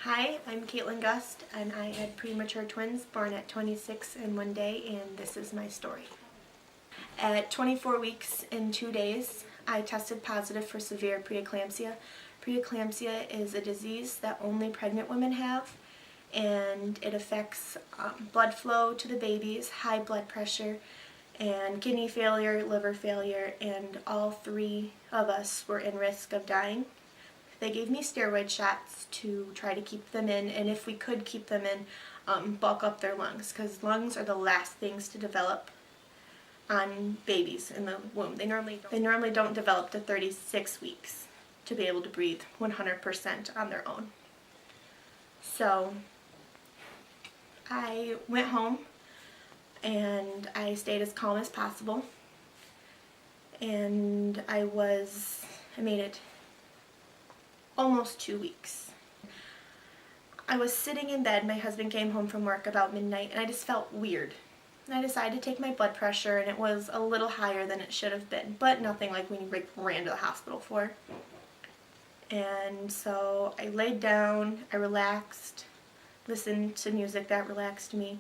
Hi, I'm Caitlin Gust, and I had premature twins born at 26 in one day, and this is my story. At 24 weeks and 2 days, I tested positive for severe preeclampsia. Preeclampsia is a disease that only pregnant women have, and it affects blood flow to the babies, high blood pressure, and kidney failure, liver failure, and all three of us were in risk of dying. They gave me steroid shots to try to keep them in, and if we could keep them in, bulk up their lungs, because lungs are the last things to develop on babies in the womb. They normally don't develop to 36 weeks to be able to breathe 100% on their own. So I went home and I stayed as calm as possible, and I made it almost 2 weeks. I was sitting in bed, my husband came home from work about midnight, and I just felt weird. And I decided to take my blood pressure, and it was a little higher than it should have been, but nothing like we ran to the hospital for. And so I laid down, I relaxed, listened to music that relaxed me,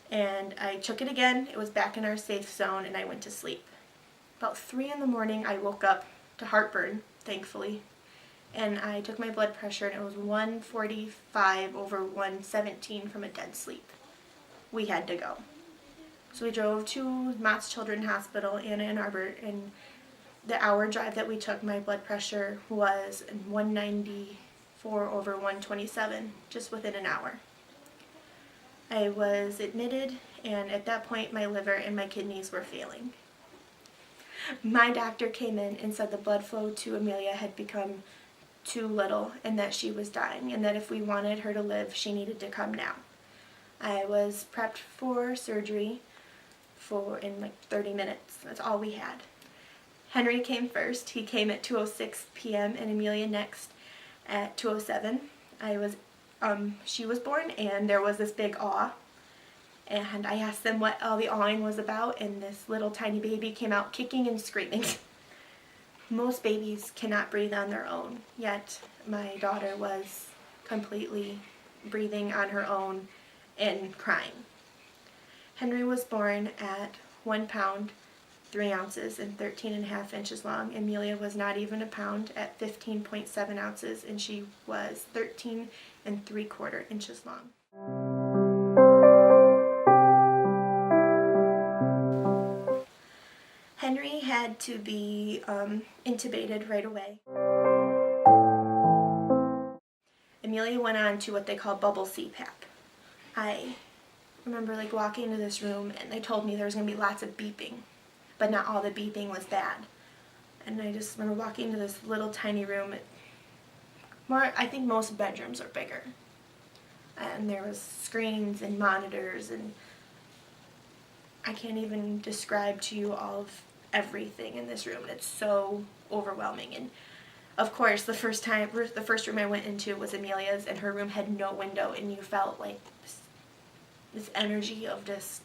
and I took it again. It was back in our safe zone, and I went to sleep. About 3 in the morning, I woke up to heartburn, thankfully. And I took my blood pressure, and it was 145 over 117 from a dead sleep. We had to go. So we drove to Mott's Children's Hospital in Ann Arbor, and the hour drive that we took, my blood pressure was 194 over 127, just within an hour. I was admitted, and at that point my liver and my kidneys were failing. My doctor came in and said the blood flow to Amelia had become too little and that she was dying, and that if we wanted her to live, she needed to come now. I was prepped for surgery in like 30 minutes. That's all we had. Henry came first. He came at 2:06 p.m. and Amelia next at 2:07. She was born, and there was this big awe. And I asked them what all the awing was about, and this little tiny baby came out kicking and screaming. Most babies cannot breathe on their own, yet my daughter was completely breathing on her own and crying. Henry was born at 1 pound, 3 ounces, and 13.5 inches long. Amelia was not even a pound at 15.7 ounces, and she was 13.75 inches long. Henry had to be intubated right away. Amelia went on to what they call bubble CPAP. I remember walking into this room, and they told me there was going to be lots of beeping, but not all the beeping was bad. And I just remember walking into this little tiny room. I think most bedrooms are bigger. And there was screens and monitors, and I can't even describe to you all of everything in this room. It's so overwhelming. And of course, the first room I went into was Amelia's, and her room had no window, and you felt like this energy of just,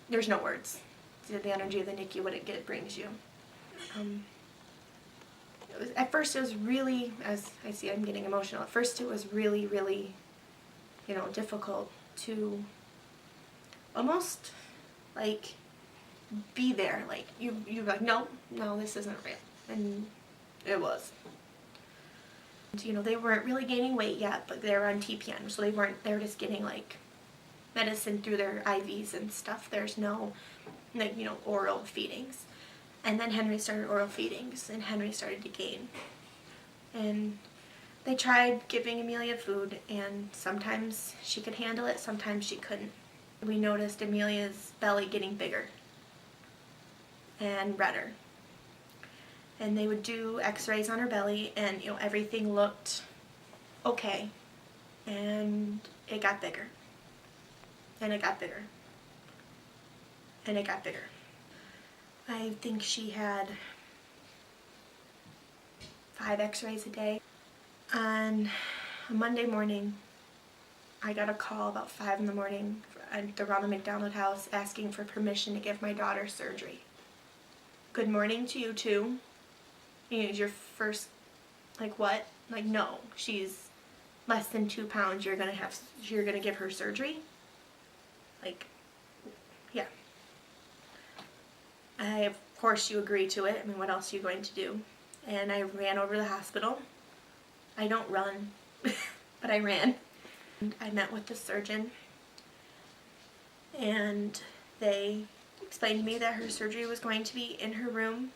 there's no words. The energy of the NICU, what it brings you. At first it was really, as I see I'm getting emotional, at first it was really, really, difficult to almost be there. You're like, no, this isn't real. And it was. And, they weren't really gaining weight yet, but they were on TPN, so they were just getting medicine through their IVs and stuff. There's no oral feedings. And then Henry started oral feedings, and Henry started to gain. And they tried giving Amelia food, and sometimes she could handle it, sometimes she couldn't. We noticed Amelia's belly getting bigger and redder. And they would do x-rays on her belly, and everything looked okay. And it got bigger. And it got bigger. And it got bigger. I think she had 5 x-rays a day. On a Monday morning, I got a call about 5 in the morning at the Ronald McDonald House asking for permission to give my daughter surgery. Good morning to you too. It's your first Like, what? Like, no, she's less than 2 pounds. You're gonna give her surgery? Like, yeah. Of course you agree to it. I mean, what else are you going to do? And I ran over to the hospital. I don't run, but I ran. And I met with the surgeon, and they explained to me that her surgery was going to be in her room,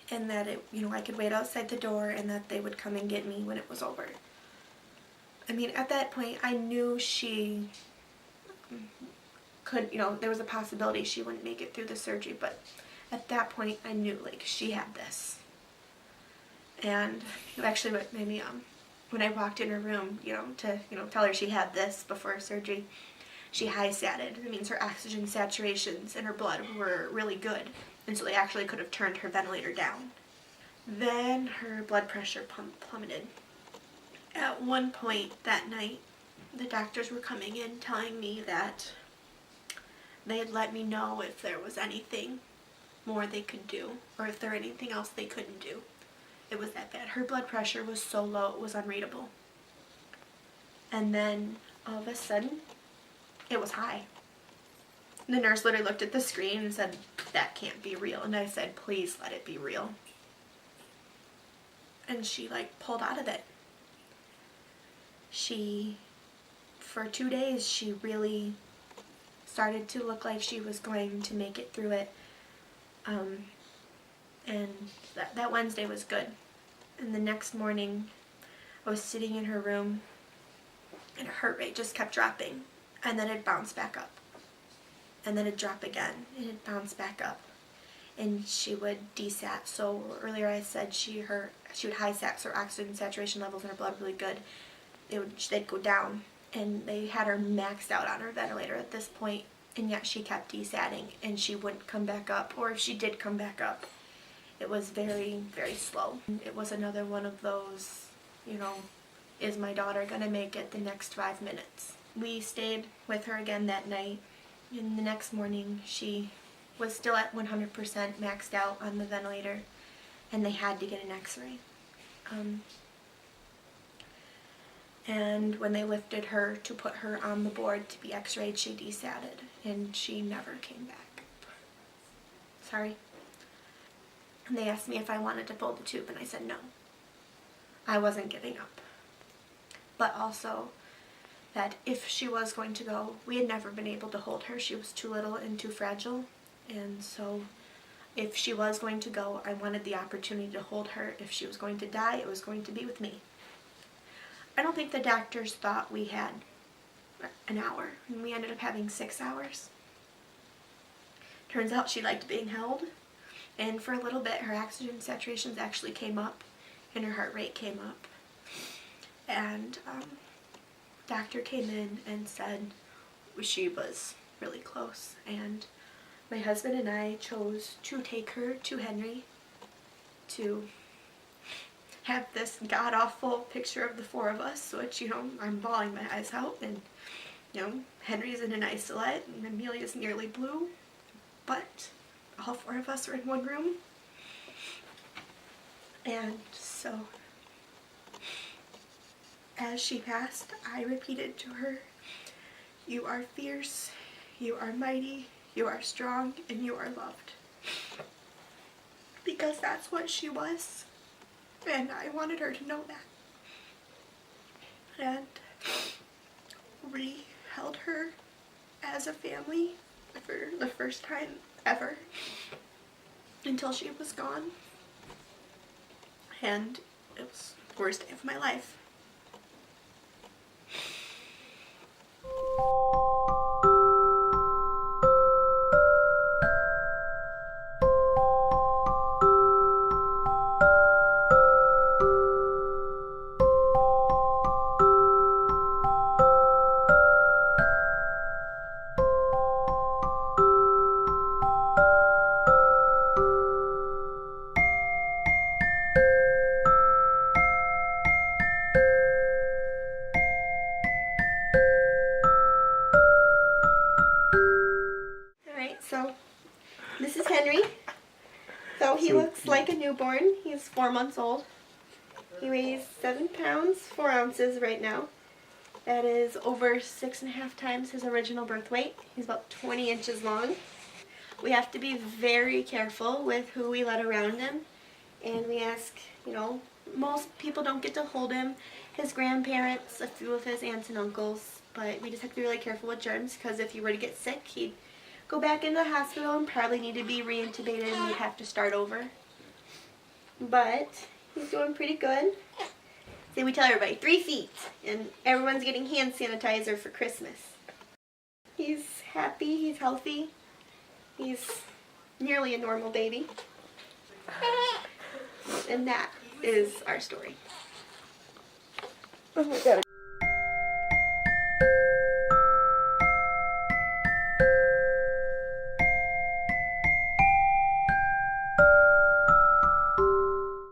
and that I could wait outside the door, and that they would come and get me when it was over. I mean, at that point, I knew she could, there was a possibility she wouldn't make it through the surgery, but at that point, I knew, like, she had this. And actually, what made me, when I walked in her room, to tell her she had this before surgery, she high-satted. That means her oxygen saturations in her blood were really good, and so they actually could have turned her ventilator down. Then her blood pressure plummeted. At one point that night, the doctors were coming in telling me that they had let me know if there was anything more they could do, or if there was anything else they couldn't do. It was that bad. Her blood pressure was so low it was unreadable. And then all of a sudden, it was high. The nurse literally looked at the screen and said, "That can't be real." And I said, "Please let it be real." And she pulled out of it. For 2 days, she really started to look like she was going to make it through it. And that Wednesday was good. And the next morning, I was sitting in her room, and her heart rate just kept dropping. And then it bounced back up. And then it'd drop again, and it'd bounce back up. And she would desat. So earlier I said she would high sat, so her oxygen saturation levels in her blood were really good. They'd go down, and they had her maxed out on her ventilator at this point, and yet she kept desatting, and she wouldn't come back up, or if she did come back up, it was very, very slow. It was another one of those, is my daughter going to make it the next 5 minutes? We stayed with her again that night, and the next morning she was still at 100% maxed out on the ventilator, and they had to get an x-ray. And when they lifted her to put her on the board to be x-rayed, she desatted, and she never came back. Sorry. And they asked me if I wanted to pull the tube, and I said no. I wasn't giving up. But also that if she was going to go, we had never been able to hold her. She was too little and too fragile. And so if she was going to go, I wanted the opportunity to hold her. If she was going to die, it was going to be with me. I don't think the doctors thought we had an hour, and we ended up having 6 hours. Turns out she liked being held, and for a little bit her oxygen saturations actually came up, and her heart rate came up. And doctor came in and said she was really close, and my husband and I chose to take her to Henry to have this god-awful picture of the 4 of us, which, I'm bawling my eyes out, and, Henry's in an isolate, and Amelia's nearly blue, but all 4 of us are in one room. And so, as she passed, I repeated to her, "You are fierce, you are mighty, you are strong, and you are loved." Because that's what she was. And I wanted her to know that. And we held her as a family for the first time ever until she was gone. And it was the worst day of my life. So, this is Henry. So he looks like a newborn. He's 4 months old. He weighs 7 pounds, 4 ounces right now. That is over 6.5 times his original birth weight. He's about 20 inches long. We have to be very careful with who we let around him. And we ask, most people don't get to hold him. His grandparents, a few of his aunts and uncles. But we just have to be really careful with germs because if he were to get sick, he'd go back into the hospital and probably need to be reintubated and we'd have to start over. But he's doing pretty good. See, we tell everybody 3 feet, and everyone's getting hand sanitizer for Christmas. He's happy, he's healthy, he's nearly a normal baby. And that is our story. Oh my God.